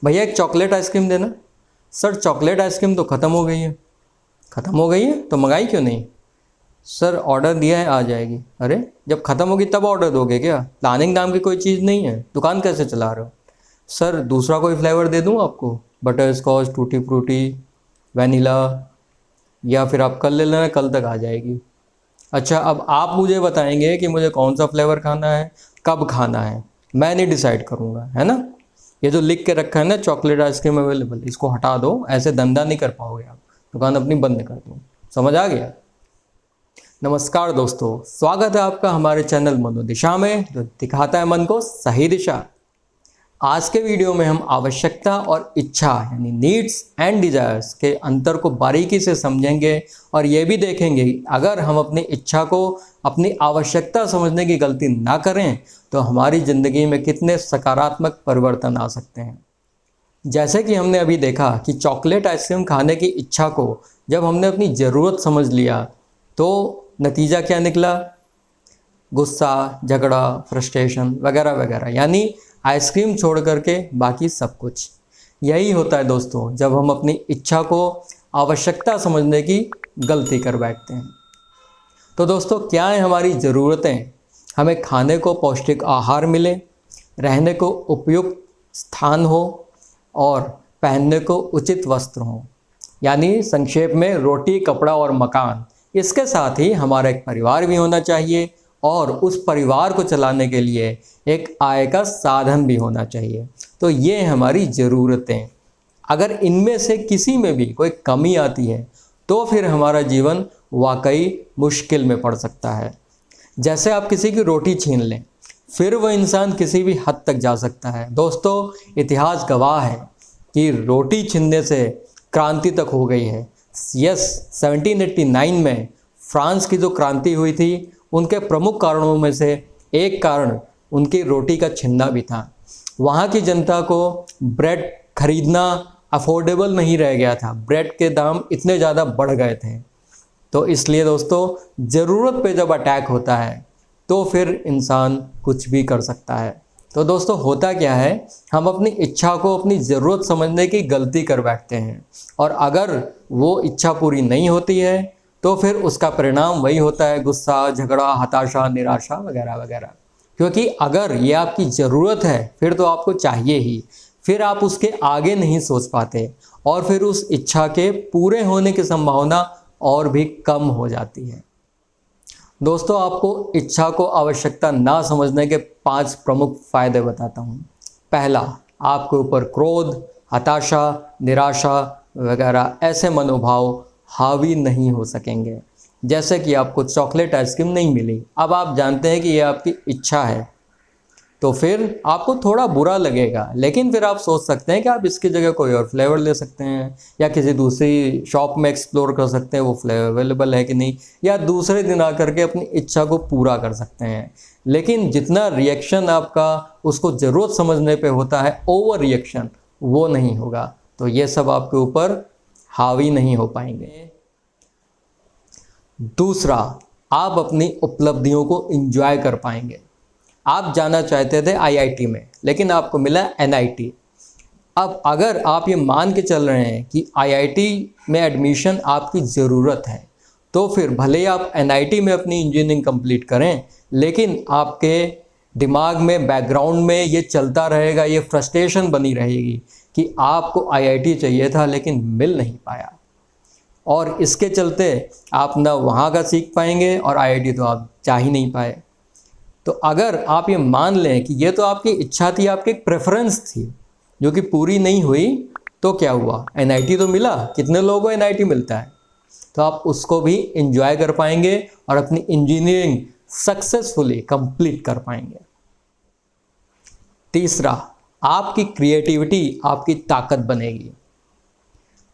भैया एक chocolate ice cream देना। सर चॉकलेट आइसक्रीम तो ख़त्म हो गई है। ख़त्म हो गई है तो मंगाई क्यों नहीं? सर ऑर्डर दिया है, आ जाएगी। अरे जब ख़त्म होगी तब ऑर्डर दोगे क्या? प्लानिंग नाम की कोई चीज़ नहीं है, दुकान कैसे चला रहे हो? सर दूसरा कोई फ्लेवर दे दूँ आपको, butterscotch, tutti frutti, vanilla, या फिर आप कल ले लेना, कल तक आ जाएगी। अच्छा अब आप मुझे बताएंगे कि मुझे कौन सा फ्लेवर खाना है, कब खाना है, मैं नहीं डिसाइड करूँगा, है ना। ये जो लिख के रखा है ना चॉकलेट आइसक्रीम अवेलेबल, इसको हटा दो, ऐसे धंधा नहीं कर पाओगे आप, दुकान अपनी बंद कर दो। समझ आ गया? नमस्कार दोस्तों, स्वागत है आपका हमारे चैनल मनोदिशा में, जो दिखाता है मन को सही दिशा। आज के वीडियो में हम आवश्यकता और इच्छा यानी नीड्स एंड डिजायर्स के अंतर को बारीकी से समझेंगे और ये भी देखेंगे अगर हम अपनी इच्छा को अपनी आवश्यकता समझने की गलती ना करें तो हमारी ज़िंदगी में कितने सकारात्मक परिवर्तन आ सकते हैं। जैसे कि हमने अभी देखा कि चॉकलेट आइसक्रीम खाने की इच्छा को जब हमने अपनी ज़रूरत समझ लिया तो नतीजा क्या निकला? गुस्सा, झगड़ा, फ्रस्ट्रेशन वगैरह वगैरह, यानी आइसक्रीम छोड़ करके बाकी सब कुछ। यही होता है दोस्तों जब हम अपनी इच्छा को आवश्यकता समझने की गलती कर बैठते हैं। तो दोस्तों क्या है हमारी ज़रूरतें? हमें खाने को पौष्टिक आहार मिले, रहने को उपयुक्त स्थान हो और पहनने को उचित वस्त्र हो, यानी संक्षेप में रोटी, कपड़ा और मकान। इसके साथ ही हमारा एक परिवार भी होना चाहिए और उस परिवार को चलाने के लिए एक आय का साधन भी होना चाहिए। तो ये हमारी ज़रूरतें, अगर इनमें से किसी में भी कोई कमी आती है तो फिर हमारा जीवन वाकई मुश्किल में पड़ सकता है। जैसे आप किसी की रोटी छीन लें, फिर वह इंसान किसी भी हद तक जा सकता है। दोस्तों इतिहास गवाह है कि रोटी छीनने से क्रांति तक हो गई है। यस, 1789 में फ्रांस की जो क्रांति हुई थी उनके प्रमुख कारणों में से एक कारण उनकी रोटी का छीनना भी था। वहाँ की जनता को ब्रेड खरीदना अफोर्डेबल नहीं रह गया था, ब्रेड के दाम इतने ज़्यादा बढ़ गए थे। तो इसलिए दोस्तों ज़रूरत पे जब अटैक होता है तो फिर इंसान कुछ भी कर सकता है। तो दोस्तों होता क्या है, हम अपनी इच्छा को अपनी ज़रूरत समझने की गलती कर बैठते हैं और अगर वो इच्छा पूरी नहीं होती है तो फिर उसका परिणाम वही होता है, गुस्सा, झगड़ा, हताशा, निराशा वगैरह वगैरह। क्योंकि अगर ये आपकी ज़रूरत है फिर तो आपको चाहिए ही, फिर आप उसके आगे नहीं सोच पाते और फिर उस इच्छा के पूरे होने की संभावना और भी कम हो जाती है। दोस्तों आपको इच्छा को आवश्यकता ना समझने के 5 प्रमुख फायदे बताता हूँ। पहला, आपके ऊपर क्रोध, हताशा, निराशा वगैरह ऐसे मनोभाव हावी नहीं हो सकेंगे। जैसे कि आपको चॉकलेट आइसक्रीम नहीं मिली, अब आप जानते हैं कि ये आपकी इच्छा है, तो फिर आपको थोड़ा बुरा लगेगा, लेकिन फिर आप सोच सकते हैं कि आप इसकी जगह कोई और फ्लेवर ले सकते हैं या किसी दूसरी शॉप में एक्सप्लोर कर सकते हैं वो फ्लेवर अवेलेबल है कि नहीं, या दूसरे दिन आकर के अपनी इच्छा को पूरा कर सकते हैं। लेकिन जितना रिएक्शन आपका उसको ज़रूरत समझने पे होता है, ओवर रिएक्शन, वो नहीं होगा। तो ये सब आपके ऊपर हावी नहीं हो पाएंगे। दूसरा, आप अपनी उपलब्धियों को एंजॉय कर पाएंगे। आप जाना चाहते थे आईआईटी में लेकिन आपको मिला एनआईटी। अब अगर आप ये मान के चल रहे हैं कि आईआईटी में एडमिशन आपकी ज़रूरत है तो फिर भले ही आप एनआईटी में अपनी इंजीनियरिंग कंप्लीट करें, लेकिन आपके दिमाग में, बैकग्राउंड में ये चलता रहेगा, ये फ्रस्ट्रेशन बनी रहेगी कि आपको आईआईटी चाहिए था लेकिन मिल नहीं पाया, और इसके चलते आप ना वहाँ का सीख पाएंगे और आईआईटी तो आप जा ही नहीं पाए। तो अगर आप ये मान लें कि ये तो आपकी इच्छा थी, आपकी एक प्रेफरेंस थी जो कि पूरी नहीं हुई, तो क्या हुआ? एनआईटी तो मिला, कितने लोगों को एनआईटी मिलता है, तो आप उसको भी एंजॉय कर पाएंगे और अपनी इंजीनियरिंग सक्सेसफुली कंप्लीट कर पाएंगे। तीसरा, आपकी क्रिएटिविटी आपकी ताकत बनेगी।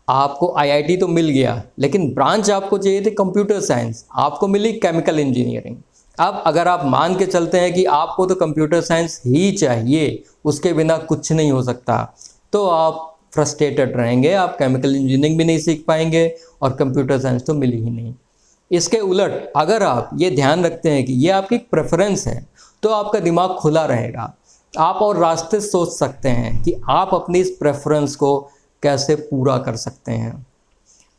आपको आईआईटी तो मिल गया लेकिन ब्रांच आपको चाहिए थी कंप्यूटर साइंस, आपको मिली केमिकल इंजीनियरिंग। अब अगर आप मान के चलते हैं कि आपको तो कंप्यूटर साइंस ही चाहिए, उसके बिना कुछ नहीं हो सकता, तो आप फ्रस्ट्रेटेड रहेंगे, आप केमिकल इंजीनियरिंग भी नहीं सीख पाएंगे और कंप्यूटर साइंस तो मिली ही नहीं। इसके उलट अगर आप ये ध्यान रखते हैं कि ये आपकी प्रेफरेंस है तो आपका दिमाग खुला रहेगा, आप और रास्ते सोच सकते हैं कि आप अपनी इस प्रेफरेंस को कैसे पूरा कर सकते हैं।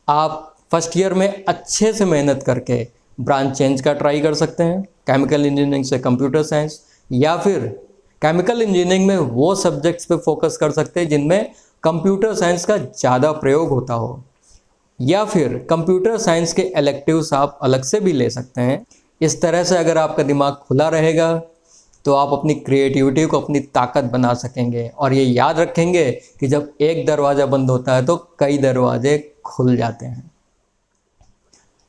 आप फर्स्ट ईयर में अच्छे से मेहनत करके ब्रांच चेंज का ट्राई कर सकते हैं, केमिकल इंजीनियरिंग से कंप्यूटर साइंस, या फिर केमिकल इंजीनियरिंग में वो सब्जेक्ट्स पे फोकस कर सकते हैं जिनमें कंप्यूटर साइंस का ज़्यादा प्रयोग होता हो, या फिर कंप्यूटर साइंस के इलेक्टिव्स आप अलग से भी ले सकते हैं। इस तरह से अगर आपका दिमाग खुला रहेगा तो आप अपनी क्रिएटिविटी को अपनी ताकत बना सकेंगे, और ये याद रखेंगे कि जब एक दरवाज़ा बंद होता है तो कई दरवाजे खुल जाते हैं।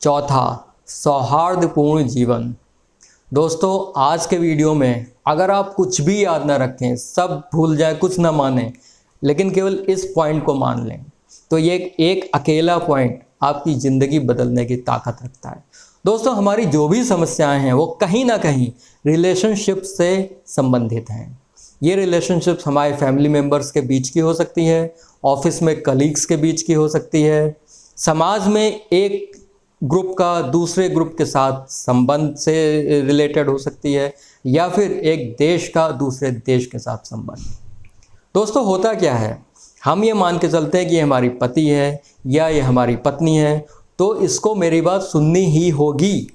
चौथा, सौहार्दपूर्ण जीवन। दोस्तों, आज के वीडियो में अगर आप कुछ भी याद ना रखें, सब भूल जाए, कुछ ना माने, लेकिन केवल इस पॉइंट को मान लें, तो ये एक अकेला पॉइंट आपकी ज़िंदगी बदलने की ताकत रखता है। दोस्तों, हमारी जो भी समस्याएं हैं वो कहीं ना कहीं रिलेशनशिप से संबंधित हैं। ये रिलेशनशिप्स हमारे फैमिली मेम्बर्स के बीच की हो सकती है, ऑफिस में कलीग्स के बीच की हो सकती है, समाज में एक ग्रुप का दूसरे ग्रुप के साथ संबंध से रिलेटेड हो सकती है, या फिर एक देश का दूसरे देश के साथ संबंध। दोस्तों, होता क्या है, हम ये मान के चलते हैं कि ये हमारी पति है या ये हमारी पत्नी है, तो इसको मेरी बात सुननी ही होगी।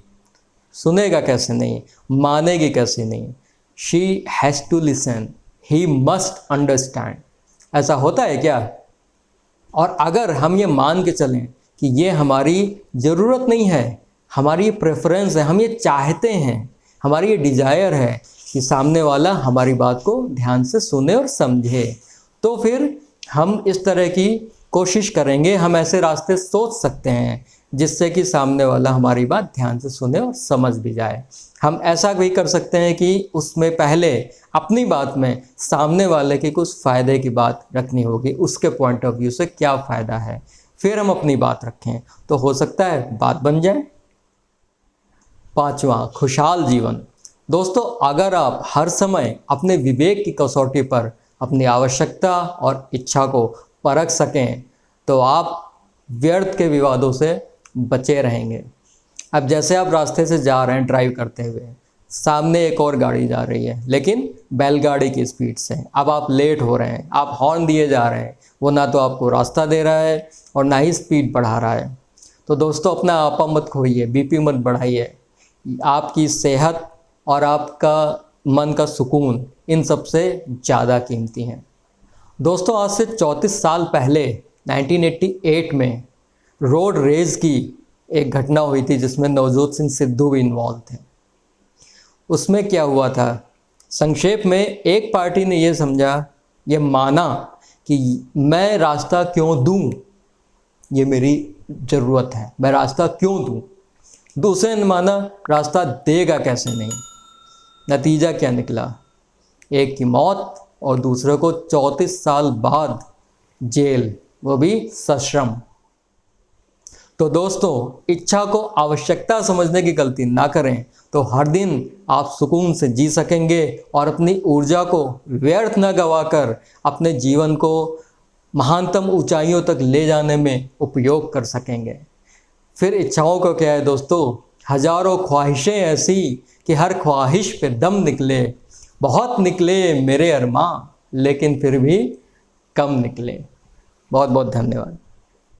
सुनेगा कैसे नहीं, मानेगी कैसे नहीं। She has to listen, he must understand. ऐसा होता है क्या? और अगर हम ये मान के चलें कि ये हमारी ज़रूरत नहीं है, हमारी प्रेफरेंस है, हम ये चाहते हैं, हमारी ये डिज़ायर है कि सामने वाला हमारी बात को ध्यान से सुने और समझे, तो फिर हम इस तरह की कोशिश करेंगे, हम ऐसे रास्ते सोच सकते हैं जिससे कि सामने वाला हमारी बात ध्यान से सुने और समझ भी जाए। हम ऐसा भी कर सकते हैं कि उसमें पहले अपनी बात में सामने वाले की कुछ फ़ायदे की बात रखनी होगी, उसके पॉइंट ऑफ व्यू से क्या फ़ायदा है, फिर हम अपनी बात रखें, तो हो सकता है बात बन जाए। पांचवा, खुशहाल जीवन। दोस्तों, अगर आप हर समय अपने विवेक की कसौटी पर अपनी आवश्यकता और इच्छा को परख सकें तो आप व्यर्थ के विवादों से बचे रहेंगे। अब जैसे आप रास्ते से जा रहे हैं ड्राइव करते हुए, सामने एक और गाड़ी जा रही है लेकिन बैलगाड़ी की स्पीड से, अब आप लेट हो रहे हैं, आप हॉर्न दिए जा रहे हैं, वो ना तो आपको रास्ता दे रहा है और ना ही स्पीड बढ़ा रहा है। तो दोस्तों, अपना आपा मत खोइए, बीपी मत बढ़ाइए। आपकी सेहत और आपका मन का सुकून इन सबसे ज़्यादा कीमती हैं। दोस्तों, आज से 34 साल पहले 1988 में रोड रेज की एक घटना हुई थी जिसमें नवजोत सिंह सिद्धू भी इन्वॉल्व थे। उसमें क्या हुआ था, संक्षेप में एक पार्टी ने ये समझा, ये माना कि मैं रास्ता क्यों दूं, ये मेरी ज़रूरत है, मैं रास्ता क्यों दूं। दूसरे ने माना रास्ता देगा कैसे नहीं। नतीजा क्या निकला, एक की मौत और दूसरे को 34 साल बाद जेल, वो भी सश्रम। तो दोस्तों, इच्छा को आवश्यकता समझने की गलती ना करें, तो हर दिन आप सुकून से जी सकेंगे और अपनी ऊर्जा को व्यर्थ न गवाकर अपने जीवन को महानतम ऊंचाइयों तक ले जाने में उपयोग कर सकेंगे। फिर इच्छाओं को क्या है दोस्तों, हजारों ख्वाहिशें ऐसी कि हर ख्वाहिश पे दम निकले, बहुत निकले मेरे अरमां, लेकिन फिर भी कम निकले। बहुत बहुत धन्यवाद।